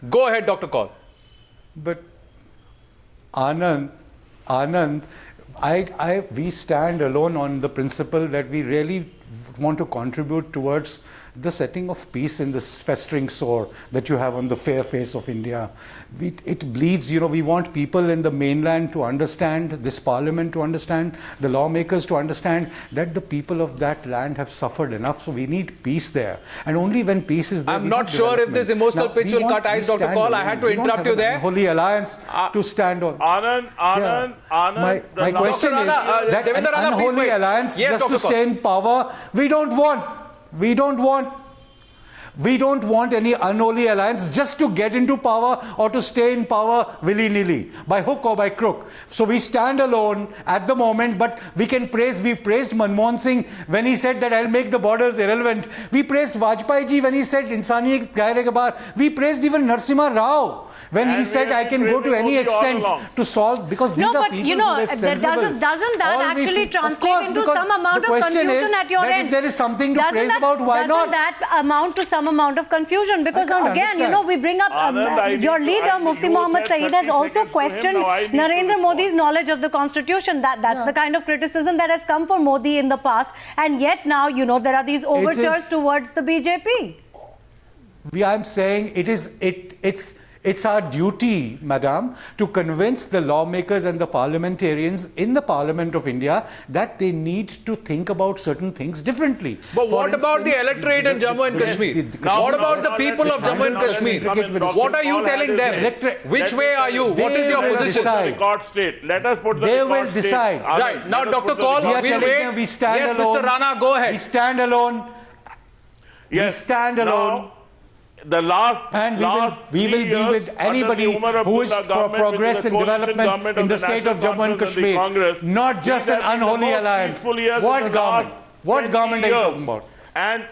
Go ahead, Dr. Kaul. But Anand, we stand alone on the principle that we really want to contribute towards the setting of peace in this festering sore that you have on the fair face of India. It bleeds, we want people in the mainland to understand, this parliament to understand, the lawmakers to understand that the people of that land have suffered enough, so we need peace there. And only when peace is there, I'm not sure if this emotional pitch will cut ice, Dr. Kaul. I had to interrupt you there. Holy alliance to stand on. Anand. My question is that an unholy alliance just to stay in power, we don't want any unholy alliance just to get into power or to stay in power willy-nilly, by hook or by crook. So we stand alone at the moment, but we praised Manmohan Singh when he said that I'll make the borders irrelevant. We praised Vajpayee ji when he said Insaniyat Gaire ke baar. We praised even Narasimhan Rao when he said I can go to any extent to solve, because these are people who are sensible. Doesn't that actually translate into some amount of confusion at your end? If there is something to praise about, why not? Doesn't that amount to some amount of confusion? Because again, we bring up your leader, Mufti Muhammad Saeed, has also questioned Narendra Modi's knowledge of the Constitution. That's the kind of criticism that has come for Modi in the past. And yet now, there are these overtures towards the BJP. I'm saying it's our duty, madam, to convince the lawmakers and the parliamentarians in the Parliament of India that they need to think about certain things differently. But what about the electorate in Jammu and Kashmir? What about the people of Jammu and Kashmir? What are you telling them? Which way are you? What is your position? Let us put the They will decide. Right. Now, Dr. Kaul, we'll wait. We stand yes, alone. Mr. Rana, go ahead. We stand alone. Yes. We stand alone. Now, the last and we will be with anybody who is for progress and development in the state of Jammu and Kashmir, not just an unholy alliance. What government? What government are you talking about? And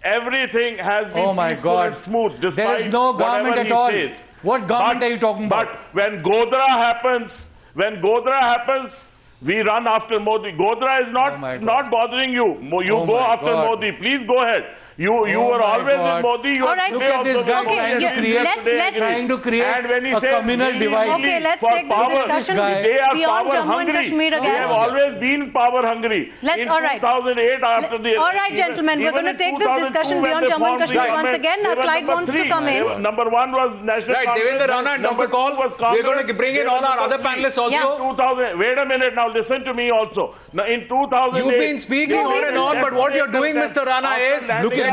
everything has been oh my God. smooth. There is no government at all. What government are you talking about? But when Godhra happens, we run after Modi. Godhra is not bothering you. You go after Modi. Please go ahead. You were always with Modi. All right. Look at this guy trying to create a communal divide. Okay, let's take this discussion beyond Jammu and Kashmir again. They have always been power hungry. All right. 2008 after the... All right, gentlemen, we're going to take this discussion beyond Jammu and Kashmir once again. Clyde wants to come in. Number one was National Right, Devender Rana and Dr. Kaul, we're going to bring in all our other panelists also. Wait a minute now, listen to me also. Now, in 2008... You've been speaking on and on, but what you're doing, Mr. Rana, is... Look at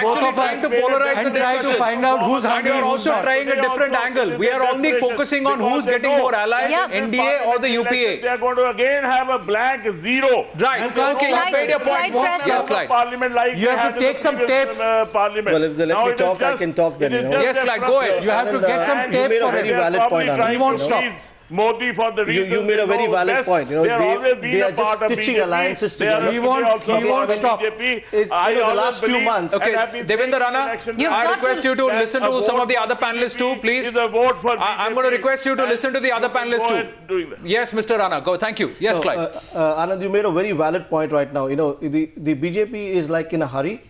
both of us to polarize and the try discussion. to find out who's hungry. And you're also trying a different angle. We are only focusing on who's getting more allies, NDA or the UPA. They are going to again have a blank zero. Right. Okay, you made your point. Yes, Clyde. You have to take some tape. Well, if they let me talk, I can talk then. Yes, Clyde, go ahead. You have to get some tape for it. Very valid point, He won't stop. Modi for the reason you made a very valid point. They are just stitching alliances together. He won't stop. The last few months. Okay, Devender Rana, I request you to listen to some of the other panelists too, please. I'm going to request you to listen to the other panelists too. Yes, Mr. Rana, go. Thank you. Yes, Clyde. Anand, you made a very valid point right now. The BJP is like in a hurry.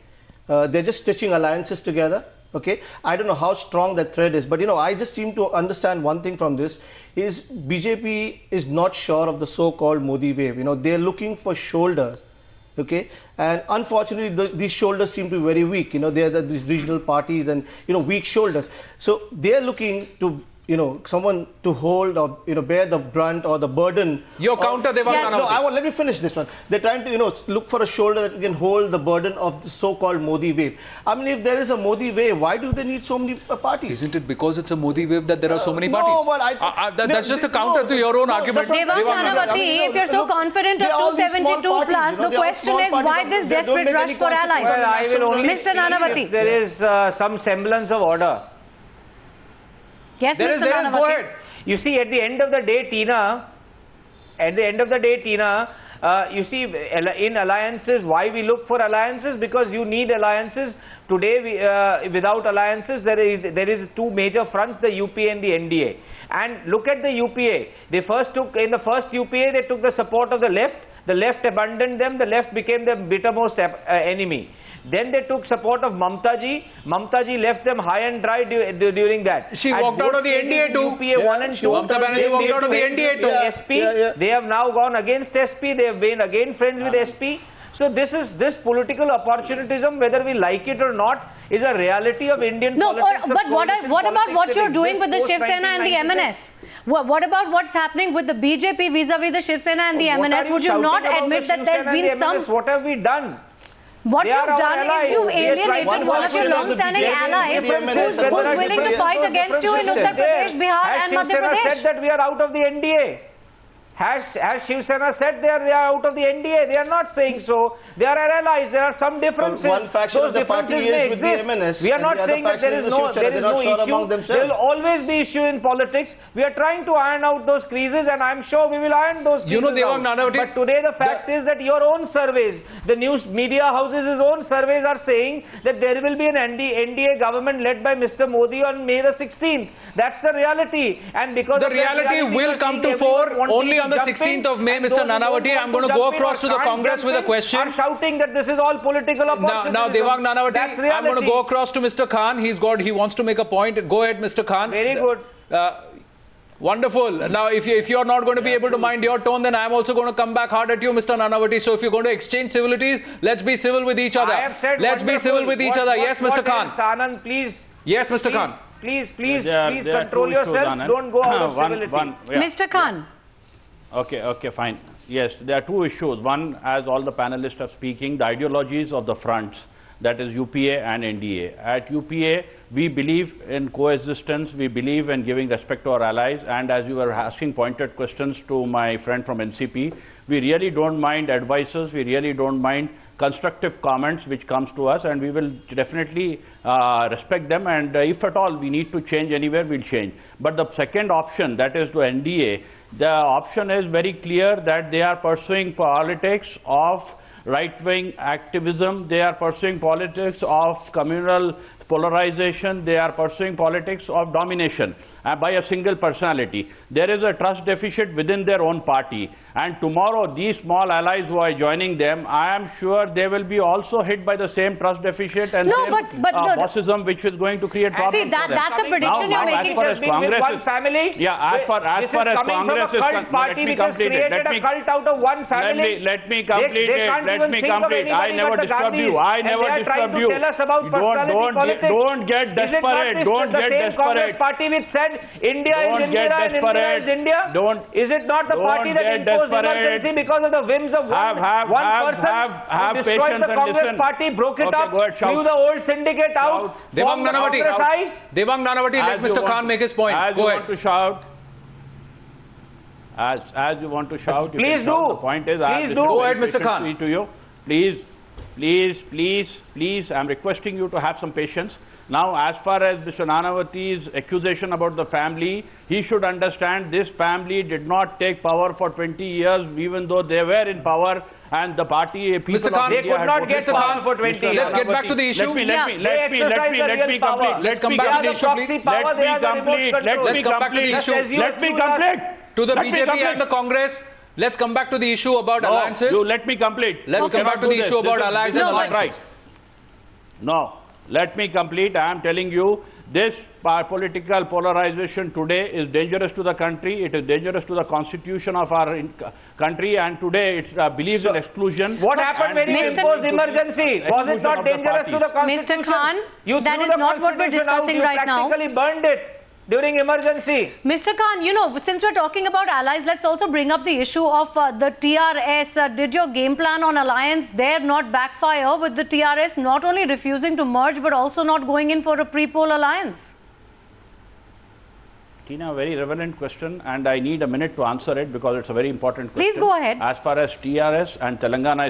They're just stitching alliances together. Okay, I don't know how strong that thread is, but I just seem to understand one thing from this is BJP is not sure of the so-called Modi wave. They're looking for shoulders. Okay, and unfortunately these shoulders seem to be very weak. They're these regional parties and weak shoulders. So they're looking to someone to hold or bear the brunt or the burden. Your counter, Devang Nanavati. No, let me finish this one. They're trying to look for a shoulder that can hold the burden of the so-called Modi wave. I mean, if there is a Modi wave, why do they need so many parties? Isn't it because it's a Modi wave that there are so many parties? No, but that's just a counter to your own argument. Devang Nanavati, if you're so confident of 272 plus, the question is why this desperate rush for allies? Well, I will only Mr. Nanavati. There is some semblance of order. Yes, Mr. Nanavati. Go ahead. You see, at the end of the day, Tina, you see, in alliances, why we look for alliances? Because you need alliances. Today, without alliances, there is two major fronts, the UPA and the NDA. And look at the UPA. In the first UPA, they took the support of the left. The left abandoned them. The left became the bittermost enemy. Then they took support of Mamta ji. Mamta ji left them high and dry during that. She walked out of the NDA too. UPA 1 and 2. Mamta Banerjee walked out of the NDA too. SP. They have now gone against SP. They have been again friends with SP. So this political opportunism, whether we like it or not, is a reality of Indian politics. But what about what you're doing with the Shiv Sena and the MNS? What about what's happening with the BJP vis-a-vis the Shiv Sena and the MNS? Would you not admit that there's been some... What have we done? What you've done is you've alienated one of your long-standing allies who's willing to fight against you in Uttar Pradesh, Bihar and Madhya Pradesh. Has said that we are out of the NDA. Has Shiv Sena said they are out of the NDA? They are not saying so. They are allies. There are some differences. One faction of the party is with the MNS. We are not saying that there is no issue. There will always be issue in politics. We are trying to iron out those creases, and I am sure we will iron those creases out. Devang Nanavati, but today the fact is that your own surveys, the news media houses' own surveys are saying that there will be an NDA government led by Mr. Modi on May the 16th. That's the reality. And because the reality will come to fore only on the 16th of May, Mr. Nanavati. I'm going to go across to the Congress with a question. Are shouting that this is all political opportunism. Now, Devang Nanavati, I'm going to go across to Mr. Khan. He wants to make a point. Go ahead, Mr. Khan. Very good. Wonderful. Now, if you're not going to be able to mind your tone, then I'm also going to come back hard at you, Mr. Nanavati. So if you're going to exchange civilities, let's be civil with each other. Let's be civil with each other. Yes, Mr. Khan. Anand, please. Yes, Mr. Khan. Please control yourself. Don't go out of civility. Mr. Khan. Okay, fine. Yes, there are two issues. One, as all the panelists are speaking, the ideologies of the fronts, that is UPA and NDA. At UPA, we believe in coexistence, we believe in giving respect to our allies, and as you were asking pointed questions to my friend from NCP, we really don't mind advices, we really don't mind constructive comments which comes to us, and we will definitely respect them, and if at all we need to change anywhere, we'll change. But the second option, that is to NDA, the option is very clear that they are pursuing politics of right-wing activism, they are pursuing politics of communal polarization, they are pursuing politics of domination by a single personality. There is a trust deficit within their own party, and tomorrow these small allies who are joining them, I am sure they will be also hit by the same trust deficit and bossism which is going to create problems. See, that's a prediction you're making. As far as Congress one family. Yeah, as far as Congress is concerned, let me complete it. Let me cult out of one family. Let me complete it. Let me complete. I never disturbed you. I never disturbed you. Don't get desperate. Don't get desperate. Party which said India is India and India is India. Is it not the party that imposed emergency because of the whims of one person who destroyed the Congress party, broke it up, threw the old syndicate out? Devang Nanavati, let Mr. Khan make his point. Go ahead. As you want to shout, please do. The point is, go ahead, Mr. Khan. To you, please, I'm requesting you to have some patience. Now, as far as Mr. Nanavati's accusation about the family, he should understand this family did not take power for 20 years, even though they were in power, and the party people Mr. Khan, they could not get power for 20 years. Let's get back to the issue. Let me complete. Let's come back to the issue, please. Let's come back to the issue. Let me complete. To the BJP and the Congress. Let's come back to the issue about alliances. You let me complete. Let's come back to the issue about allies and alliances. Right. No, let me complete. I am telling you, this political polarization today is dangerous to the country. It is dangerous to the constitution of our country, and today it believes in exclusion. What happened when you imposed emergency? Was it not dangerous to the constitution? Mr. Khan, that is not what we're discussing right now. You practically burned it during emergency. Mr. Khan, since we're talking about allies, let's also bring up the issue of the TRS. Did your game plan on alliance there not backfire with the TRS not only refusing to merge but also not going in for a pre-poll alliance? Tina, very relevant question, and I need a minute to answer it because it's a very important question. Please go ahead. As far as TRS and Telangana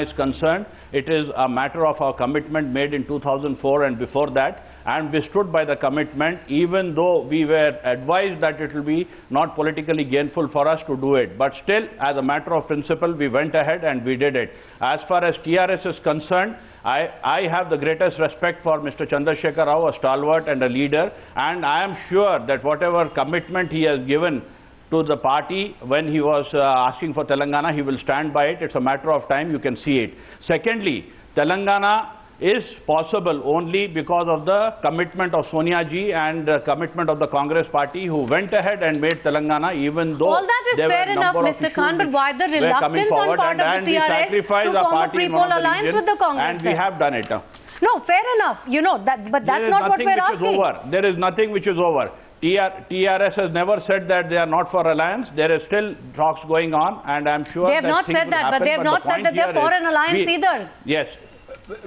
is concerned, it is a matter of our commitment made in 2004 and before that, and we stood by the commitment even though we were advised that it will be not politically gainful for us to do it. But still, as a matter of principle, we went ahead and we did it. As far as TRS is concerned, I have the greatest respect for Mr. Chandrasekhar Rao, a stalwart and a leader, and I am sure that whatever commitment he has given to the party when he was asking for Telangana. He will stand by it. It's a matter of time. You can see it. Secondly, Telangana is possible only because of the commitment of Sonia ji and the commitment of the Congress party, who went ahead and made Telangana, even though all that is fair enough, Mr. Khan, but why the reluctance on part of the TRS to form a pre-poll alliance with the Congress? And we have done it. No, fair enough, you know, but that's not what we're asking. There is nothing which is over. TRS has never said that they are not for alliance. There is still talks going on, and I'm sure they have not said that, but they have not said that they're for an alliance either. Yes.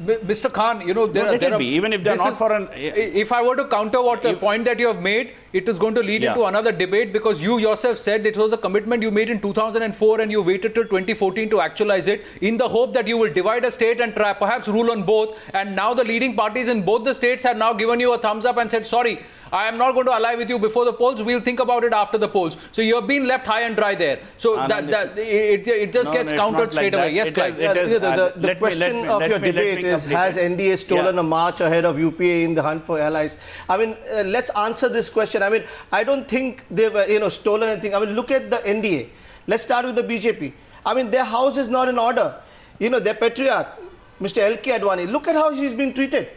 Mr. Khan, you know, there are even if they're not for an... If I were to counter what the point that you have made, it is going to lead into another debate, because you yourself said it was a commitment you made in 2004 and you waited till 2014 to actualize it in the hope that you will divide a state and try perhaps rule on both. And now the leading parties in both the states have now given you a thumbs up and said, sorry, I am not going to ally with you before the polls. We'll think about it after the polls. So you have been left high and dry there. So it just gets countered straight away. Yes, Clyde. The question of your debate is, has NDA stolen a march ahead of UPA in the hunt for allies? I mean, let's answer this question. I mean, I don't think they've stolen anything. I mean, look at the NDA. Let's start with the BJP. I mean, their house is not in order. You know, their patriarch, Mr. L.K. Advani, look at how he's been treated.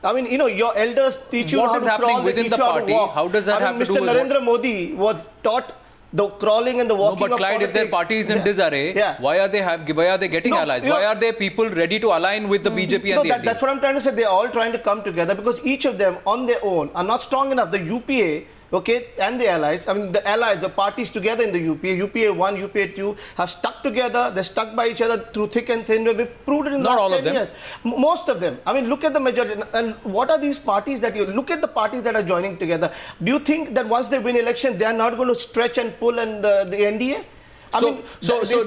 I mean, you know, your elders teach you how to crawl, they teach you how to walk. How does that have to do with Mr. Narendra Modi was taught the crawling and the walking but Clyde, of politics. if their party is in disarray, why are they getting allies? Why are there people ready to align with the BJP and the NDA? That's what I'm trying to say. They're all trying to come together because each of them on their own are not strong enough. The UPA, okay, and the allies, I mean the allies, the parties together in the UPA 1, UPA 2 have stuck together. They're stuck by each other through thick and thin. We've proved it in the last 10 years. Most of them. I mean, look at the majority. And what are these parties that you look at the parties that are joining together? Do you think that once they win election, they are not going to stretch and pull and the NDA? So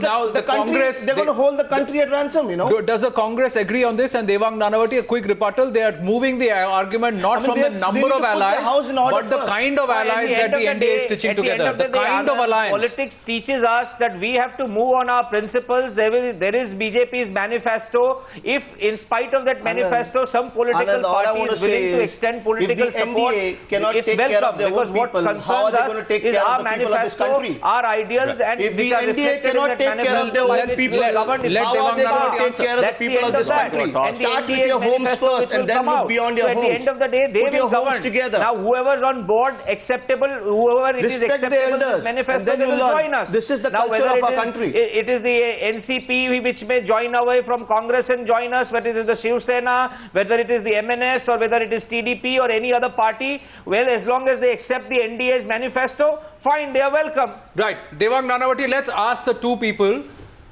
now the Congress... They're going to hold the country at ransom, you know. Does the Congress agree on this? And Devang Nanavati, a quick rebuttal, they are moving the argument not from the number of allies, but the kind of allies that the NDA is stitching together. The kind of alliance. Politics teaches us that we have to move on our principles. There is BJP's manifesto. If, in spite of that manifesto, some political party is willing to extend political support, it's welcome. Because what concerns us is our manifesto, our ideals, and NDA cannot take care of their own people. How are they going to take care of the people of this country? Start with your homes first and then look beyond your homes. At the end of the day, they will govern. Together. Now, whoever's on board, acceptable, whoever it is acceptable, this manifesto, they will join us. This is the culture of our country. It is the NCP which may join away from Congress and join us, whether it is the Shiv Sena, whether it is the MNS or whether it is TDP or any other party. Well, as long as they accept the NDA's manifesto, fine, they are welcome. Right. Devang Nanavati, let's ask the two people,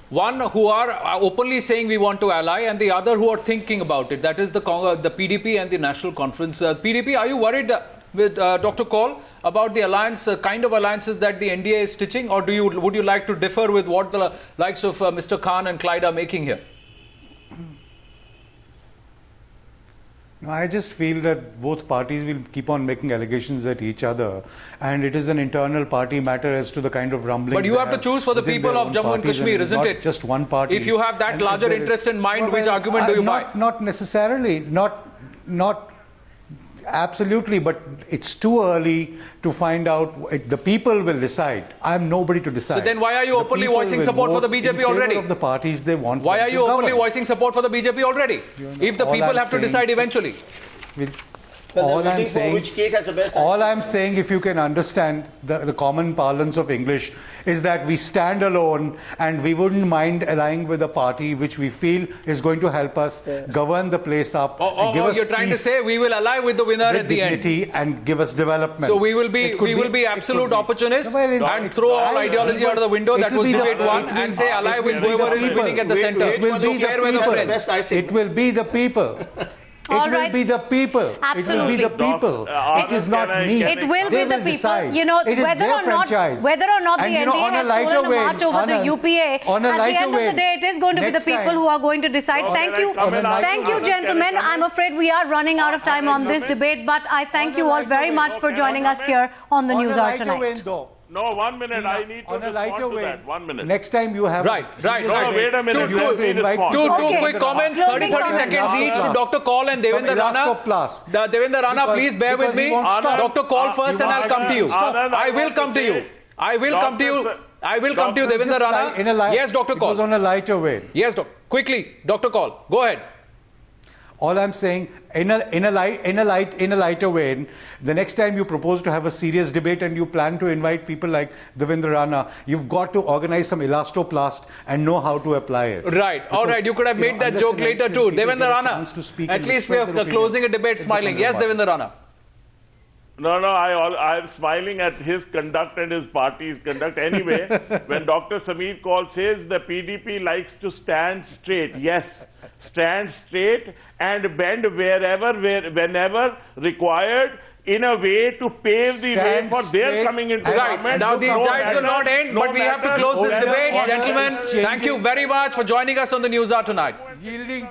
one who are openly saying we want to ally and the other who are thinking about it. That is the PDP and the National Conference. PDP, are you worried with Dr. Kaul about the alliance, kind of alliances that the NDA is stitching, or would you like to differ with what the likes of Mr. Khan and Clyde are making here? I just feel that both parties will keep on making allegations at each other, and it is an internal party matter as to the kind of rumblings. But you have to choose for the people of Jammu and Kashmir, isn't it? Just one party. If you have that larger interest in mind, which argument do you buy? Not necessarily, not absolutely, but it's too early to find out. The people will decide. I'm nobody to decide. So then why are you openly voicing support for the BJP already? Of the parties they want. Why are you openly voicing support for the BJP already? If the people have to decide eventually. All I'm saying, if you can understand the common parlance of English, is that we stand alone and we wouldn't mind allying with a party which we feel is going to help us govern the place up. Give us you're trying to say we will ally with the winner at the end. And give us development. So we will be absolute opportunists and throw all ideology out of the window. That was debate one, and say ally with whoever is winning at the center. It will be the people. It will be the people. Absolutely. It will be the people. It is not me. It will be the people. You know, whether or not the NDA has stolen a march over the UPA, at the end of the day, it is going to be the people who are going to decide. Thank you. Thank you, gentlemen. I'm afraid we are running out of time on this debate, but I thank you all very much for joining us here on the Newshour tonight. No, 1 minute. I need to respond to that. 1 minute. Next time you have... Right. Wait a minute. Two quick comments, 30 seconds each to Dr. Kaul and Devender Rana. Devender Rana, please bear with me. Dr. Kaul first and I'll come to you. I will come to you. I will come to you. I will come to you, Devender Rana. Yes, Dr. Kaul. It was on a lighter vein. Yes, quickly, Dr. Kaul. Go ahead. All I'm saying, in a lighter vein, the next time you propose to have a serious debate and you plan to invite people like Devender Rana, you've got to organize some elastoplast and know how to apply it. Right. Because, all right. You could have made that joke later too. Devender Rana. At least we are closing a debate smiling. Yes, Devender Rana. No, I'm smiling at his conduct and his party's conduct. Anyway, when Dr. Sameer Kaul says the PDP likes to stand straight, yes, stand straight and bend whenever required, in a way to pave the way for their coming into government. Right. Now these giants will not end, but we have to close this debate. Gentlemen, thank you very much for joining us on the Newshour tonight. Yielding